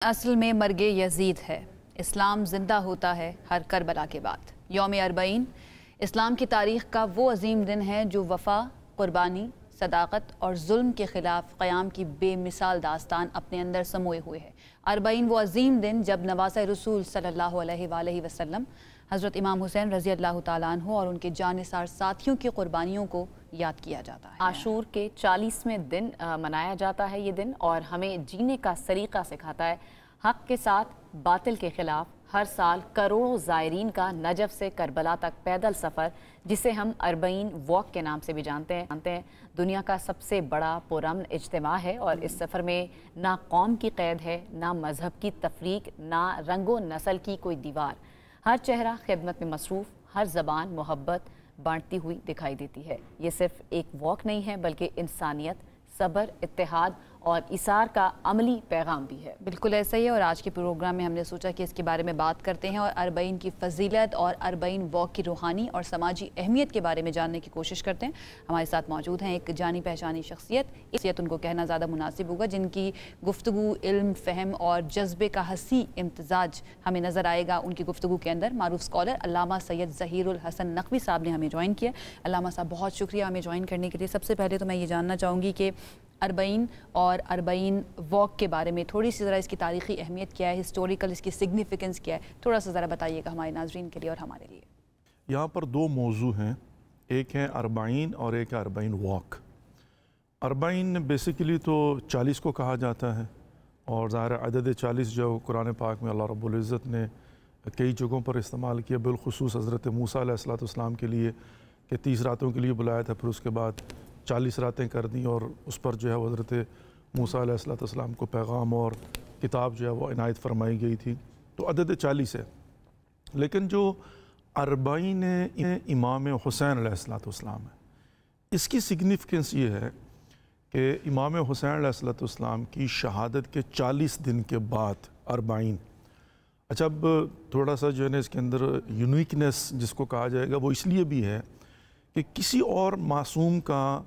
اصل میں مرگ یزید ہے، اسلام زندہ ہوتا ہے ہر کربلا کے بعد۔ یوم اربعین اسلام کی تاریخ کا وہ عظیم دن ہے جو وفا، قربانی، صداقت اور ظلم کے خلاف قیام کی بے مثال داستان اپنے اندر سموئے ہوئے ہے۔ اربعین وہ عظیم دن جب نواسۂ رسول صلی اللہ علیہ وآلہ وسلم حضرت امام حسین رضی اللہ تعالیٰ عنہ اور ان کے جانثار ساتھیوں کی قربانیوں کو یاد کیا جاتا ہے۔ عاشور کے 40ویں دن منایا جاتا ہے یہ دن، اور ہمیں جینے کا سلیقہ سکھاتا ہے۔ حق کے ساتھ باطل کے خلاف ہر سال کروڑوں زائرین کا نجف سے کربلا تک پیدل سفر، جسے ہم اربعین واک کے نام سے بھی جانتے ہیں، دنیا کا سب سے بڑا پرامن اجتماع ہے۔ اور اس سفر میں نہ قوم کی قید ہے، نہ مذہب کی تفریق، نہ رنگ و نسل کی کوئی دیوار۔ ہر چہرہ خدمت میں مصروف، ہر زبان محبت بانٹتی ہوئی دکھائی دیتی ہے۔ یہ صرف ایک واک نہیں ہے، بلکہ انسانیت، صبر، اتحاد اور ایثار کا عملی پیغام بھی ہے۔ بالکل ایسا ہی ہے، اور آج کے پروگرام میں ہم نے سوچا کہ اس کے بارے میں بات کرتے ہیں اور اربعین کی فضیلت اور اربعین واک کی روحانی اور سماجی اہمیت کے بارے میں جاننے کی کوشش کرتے ہیں۔ ہمارے ساتھ موجود ہیں ایک جانی پہچانی شخصیت ان کو کہنا زیادہ مناسب ہوگا، جن کی گفتگو، علم، فہم اور جذبے کا حسین امتزاج ہمیں نظر آئے گا ان کی گفتگو کے اندر۔ معروف اسکالر علامہ سید ظہیر الحسن نقوی صاحب نے ہمیں جوائن کیا۔ علامہ صاحب بہت شکریہ ہمیں جوائن کرنے کے لیے۔ سب سے پہلے تو میں یہ جاننا چاہوں گی کہ اربعین اور اربعین واک کے بارے میں تھوڑی سی ذرا اس کی تاریخی اہمیت کیا ہے، ہسٹوریکل اس کی سگنیفیکنس کیا ہے، تھوڑا سا ذرا بتائیے گا ہمارے ناظرین کے لیے اور ہمارے لیے۔ یہاں پر دو موضوع ہیں، ایک ہے اربعین اور ایک ہے اربعین واک۔ اربعین بیسیکلی تو 40 کو کہا جاتا ہے، اور ظاہر عدد 40 جو قرآن پاک میں اللہ رب العزت نے کئی جگہوں پر استعمال کیا، بالخصوص حضرت موسیٰ علیہ السلام کے لیے کہ 30 راتوں کے لیے بلایا تھا، پھر اس کے بعد 40 راتیں کر دیں، اور اس پر جو ہے حضرت موسیٰ علیہ السلام کو پیغام اور کتاب جو ہے وہ عنایت فرمائی گئی تھی، تو عدد 40 ہے۔ لیکن جو اربعین امام حسین علیہ السلام ہے، اس کی سگنیفیکنس یہ ہے کہ امام حسین علیہ السلام کی شہادت کے 40 دن کے بعد اربعین، اچھا اب تھوڑا سا جو ہے نا اس کے اندر یونیکنیس جس کو کہا جائے گا وہ اس لیے بھی ہے کہ کسی اور معصوم کا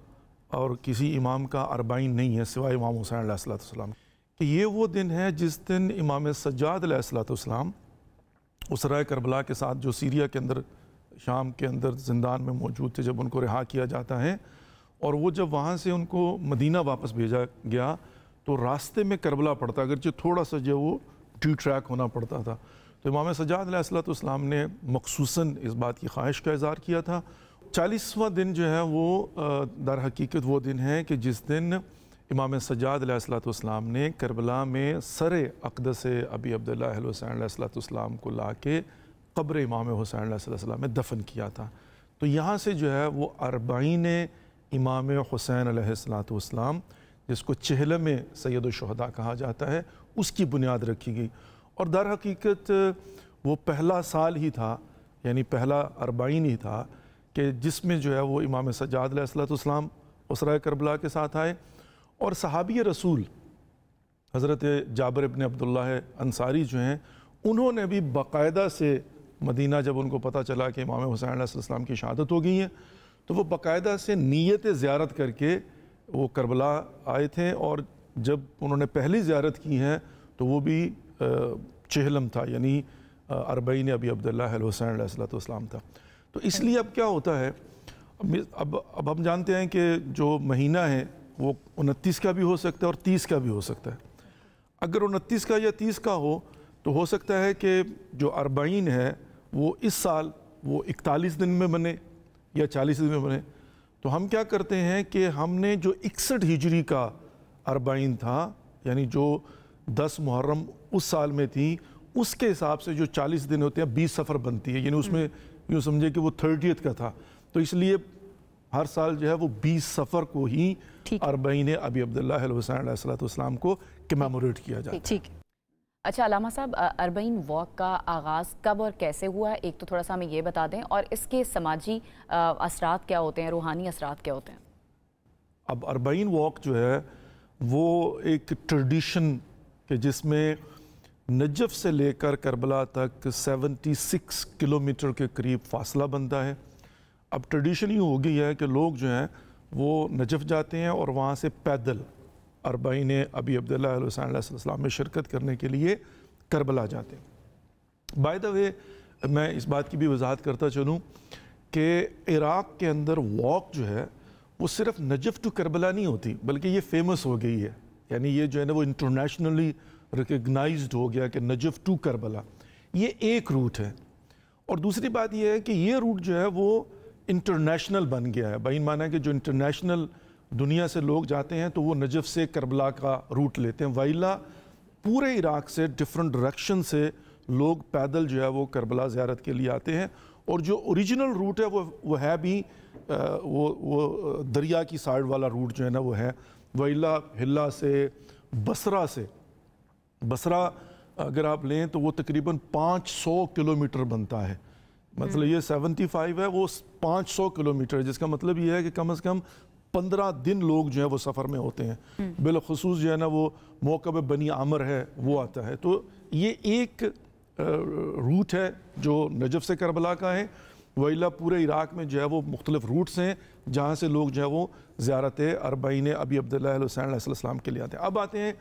اور کسی امام کا اربعین نہیں ہے سوائے امام حسین علیہ السلام، کہ یہ وہ دن ہے جس دن امام سجاد علیہ السلام اسرائے کربلا کے ساتھ جو سیریا کے اندر، شام کے اندر زندان میں موجود تھے، جب ان کو رہا کیا جاتا ہے، اور وہ جب وہاں سے ان کو مدینہ واپس بھیجا گیا تو راستے میں کربلا پڑتا، اگرچہ تھوڑا سا جو وہ ڈی ٹریک ہونا پڑتا تھا، تو امام سجاد علیہ السلام نے مخصوصاً اس بات کی خواہش کا اظہار کیا تھا۔ 40واں دن جو ہے وہ در حقیقت وہ دن ہے کہ جس دن امام سجاد علیہ السلام نے کربلا میں سر اقدس ابی عبداللہ الحسین علیہ السلام کو لا کے قبر امام حسین علیہ السلام میں دفن کیا تھا۔ تو یہاں سے جو ہے وہ اربعین امام حسین علیہ السلام، جس کو چہلم سید الشہداء کہا جاتا ہے، اس کی بنیاد رکھی گئی، اور در حقیقت وہ پہلا سال ہی تھا، یعنی پہلا اربعین ہی تھا کہ جس میں جو ہے وہ امام سجاد علیہ السلام اسرائے کربلا کے ساتھ آئے، اور صحابی رسول حضرت جابر ابن عبداللہ انصاری جو ہیں، انہوں نے بھی باقاعدہ سے مدینہ، جب ان کو پتہ چلا کہ امام حسین علیہ السلام کی شہادت ہو گئی ہے، تو وہ باقاعدہ سے نیت زیارت کر کے وہ کربلا آئے تھے، اور جب انہوں نے پہلی زیارت کی ہے تو وہ بھی چہلم تھا، یعنی اربعین ابی عبداللہ الحسین علیہ السلام تھا۔ تو اس لیے اب کیا ہوتا ہے، اب ہم جانتے ہیں کہ جو مہینہ ہے وہ 29 کا بھی ہو سکتا ہے اور 30 کا بھی ہو سکتا ہے۔ اگر 29 کا یا 30 کا ہو تو ہو سکتا ہے کہ جو اربعین ہے وہ اس سال وہ 41 دن میں بنے یا 40 دن میں بنے۔ تو ہم کیا کرتے ہیں کہ ہم نے جو 61 ہجری کا اربعین تھا، یعنی جو 10 محرم اس سال میں تھی، اس کے حساب سے جو 40 دن ہوتے ہیں 20 صفر بنتی ہے، یعنی اس میں یوں سمجھے کہ وہ 30 کا تھا، تو اس لیے ہر سال جو ہے وہ 20 صفر کو ہی اربعین ابی عبداللہ الحسین علیہ السلام کو کمیموریٹ کیا جاتا ہے۔ اچھا علامہ صاحب، اربعین واک کا آغاز کب اور کیسے ہوا؟ ایک تو تھوڑا سا ہمیں یہ بتا دیں، اور اس کے سماجی اثرات کیا ہوتے ہیں، روحانی اثرات کیا ہوتے ہیں؟ اب اربعین واک جو ہے وہ ایک ٹریڈیشن کہ جس میں نجف سے لے کر کربلا تک 76 کلومیٹر کے قریب فاصلہ بنتا ہے۔ اب ٹریڈیشن یہ ہو گئی ہے کہ لوگ جو ہیں وہ نجف جاتے ہیں اور وہاں سے پیدل अरबाइन अबी अब्दुल्लाह हुसैन अलैहिस्सलाम में शिरकत करने के लिए करबला जाते हैं। बाय द वे मैं इस बात की भी वजाहत करता चलूँ कि इराक़ के अंदर वॉक जो है वो सिर्फ नजफ़ टू करबला नहीं होती, बल्कि ये फेमस हो गई है, यानी ये जो है ना वो इंटरनेशनली रिकग्नाइज्ड हो गया कि नजफ़ टू करबला ये एक रूट है। और दूसरी बात ये है कि ये रूट जो है वो इंटरनेशनल बन गया है। बाइन माना है कि जो इंटरनेशनल दुनिया से लोग जाते हैं तो वो नजफ़ से करबला का रूट लेते हैं, वाइला पूरे इराक़ से डिफरेंट डायरेक्शन से लोग पैदल जो है वो करबला ज़ियारत के लिए आते हैं। और जो ओरिजिनल रूट है वो है भी वो दरिया की साइड वाला रूट जो है ना वो है वाइला हिल्ला से बसरा अगर आप लें तो वो तकरीबन 500 किलोमीटर बनता है। मतलब ये 75 है, वो 500 किलोमीटर है, जिसका मतलब ये है कि कम से कम 15 दिन लोग जो है वो सफ़र में होते हैं। बिलखुसूस जो है ना वो मौक़ब बनी आमर है वो आता है। तो ये एक रूट है जो नजफ़ से करबला का है। वहीला पूरे इराक़ में जो है वो मुख्तलिफ रूट्स हैं जहाँ से लोग जो है वो ज़ियारत अरबाइन अबी अब्दुल्लाह हुसैन अलैहिस्सलाम के लिए आते हैं। अब आते हैं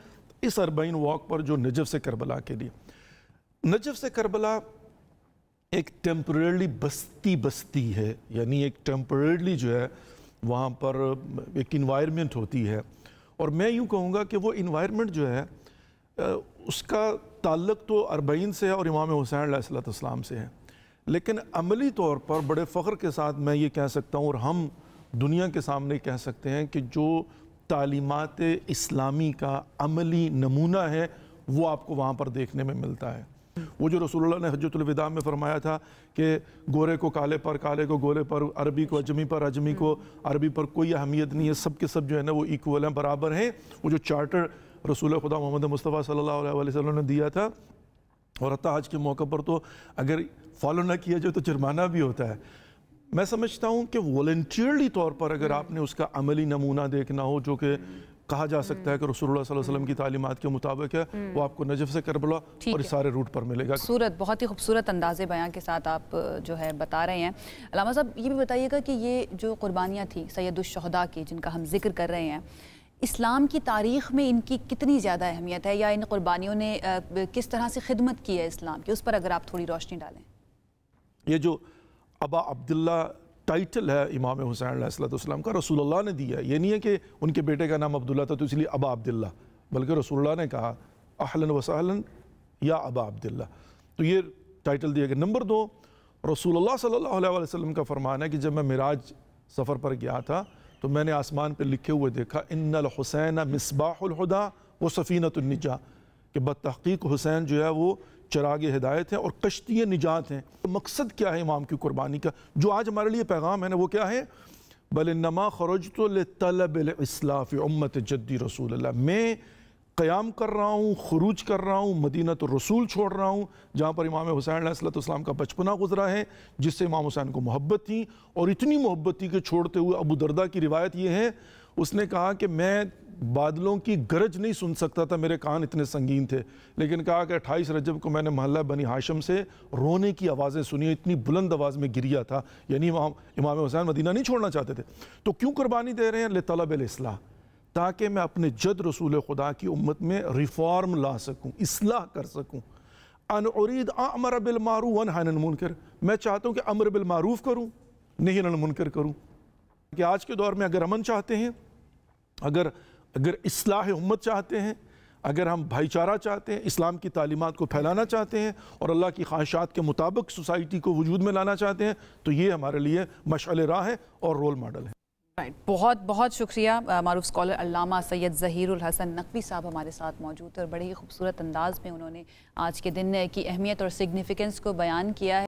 इस अरबाइन वॉक पर जो नजफ़ से करबला के लिए। नजफ़ से करबला एक टेम्परेरली बस्ती है, यानी एक टेम्परेरली जो है वहाँ पर एक इन्वायरमेंट होती है। और मैं यूँ कहूँगा कि वो इन्वायरमेंट जो है उसका ताल्लुक़ तो अरबाइन से है और इमाम हुसैन अलैहिस्सलाम से है, लेकिन अमली तौर पर बड़े फ़ख्र के साथ मैं ये कह सकता हूँ और हम दुनिया के सामने कह सकते हैं कि जो तालीमात इस्लामी का अमली नमूना है वो आपको वहाँ पर देखने में मिलता है। वो जो रसूलुल्लाह ने हज्जतुल विदा में फरमाया था कि गोरे को काले पर, काले को गोरे पर, अरबी को अजमी पर, अजमी को अरबी पर कोई अहमियत नहीं है, सब के सब जो है ना वो इक्वल हैं, बराबर हैं। वो जो चार्टर रसूल खुदा मोहम्मद मुस्तफ़ा सल्लल्लाहु अलैहि वसल्लम ने दिया था, और हत्ता आज के मौके पर तो अगर फॉलो ना किया जाए तो जुर्माना भी होता है। मैं समझता हूँ कि वॉलंटियरली तौर पर अगर आपने उसका अमली नमूना देखना हो, जो कि कहा जा सकता है कि रसूलुल्लाह सल्लल्लाहु अलैहि वसल्लम की तालीमात के मुताबिक है, वो आपको नजफ़ से करबला और सारे रूट पर मिलेगा। खूबसूरत, बहुत ही खूबसूरत अंदाज़े बयां के साथ आप जो है बता रहे हैं। अल्लामा साहब ये भी बताइएगा कि ये जो कुर्बानियाँ थी सैयदुश्शुहदा की जिनका हम जिक्र कर रहे हैं, इस्लाम की तारीख़ में इनकी कितनी ज़्यादा अहमियत है, या इन कुर्बानियों ने किस तरह से खिदमत की है इस्लाम की, उस पर अगर आप थोड़ी रोशनी डालें। ये जो अबा अब्दुल्ला टाइटल है इमाम हुसैन अलैहिस्सलाम का, रसूलुल्लाह ने दिया है। ये नहीं है कि उनके बेटे का नाम अब्दुल्ला था तो इसलिए अबा अब्दुल्ला, बल्कि रसूलुल्लाह ने कहा अहलन व सहलन या अबा अब्दुल्ला, तो ये टाइटल दिया गया। नंबर 2, रसूलुल्लाह सल्लल्लाहु अलैहि वसल्लम का फरमान है कि जब मैं मिराज सफ़र पर गया था तो मैंने आसमान पर लिखे हुए देखा इन्नल हुसैन मिसबाहुल हुदा व सफ़ीनतुन निजा, कि बतहक़ीक़ हुसैन जो है वो चराग हिदायत है और कश्ती निजात हैं। तो मकसद क्या है इमाम की कुर्बानी का, जो आज हमारे लिए पैगाम है ना, वो क्या है? बल इन्नमा खरजतु लितलब इस्लाह फ़ी उम्मत जद्दी रसूलुल्लाह, मैं क़याम कर रहा हूँ, खुरूज कर रहा हूँ, मदीना तो रसूल छोड़ रहा हूँ जहाँ पर इमाम हुसैन अलैहिस्सलाम का बचपना गुजरा है, जिससे इमाम हुसैन को मोहब्बत थी। और इतनी मोहब्बत थी कि छोड़ते हुए अबू दरदा की रिवायत ये है, उसने कहा कि मैं बादलों की गरज नहीं सुन सकता था, मेरे कान इतने संगीन थे, लेकिन कहा कि 28 रजब को मैंने महल्ला बनी हाशिम से रोने की आवाज़ें सुनी, इतनी बुलंद आवाज़ में गिरिया था। यानी इमाम हुसैन मदीना नहीं छोड़ना चाहते थे। तो क्यों कुर्बानी दे रहे हैं? लितलब इस्लाह, ताकि मैं अपने जद रसूल खुदा की उम्मत में रिफॉर्म ला सकूँ, इस्लाह कर सकूँ। अन उरीद अमर बिल मारूफ व नही अनिल मुनकर, मैं चाहता हूँ कि अमर बिल मारूफ करूँ, नहीं अनिल मुनकर करूँ। कि आज के दौर में अगर अमन चाहते हैं, अगर इस्लाह उम्मत चाहते हैं, अगर हम भाईचारा चाहते हैं, इस्लाम की तालीमात को फैलाना चाहते हैं और अल्लाह की ख्वाहिशात के मुताबिक सोसाइटी को वजूद में लाना चाहते हैं, तो ये हमारे लिए मशअल राह है और रोल मॉडल है। राइट, बहुत बहुत शुक्रिया। मारूफ स्कॉलर अल्लामा सैयद ज़हीरुल हसन नकवी साहब हमारे साथ मौजूद थे और बड़े ही खूबसूरत अंदाज में उन्होंने आज के दिन की अहमियत और सिग्निफिकेंस को बयान किया है।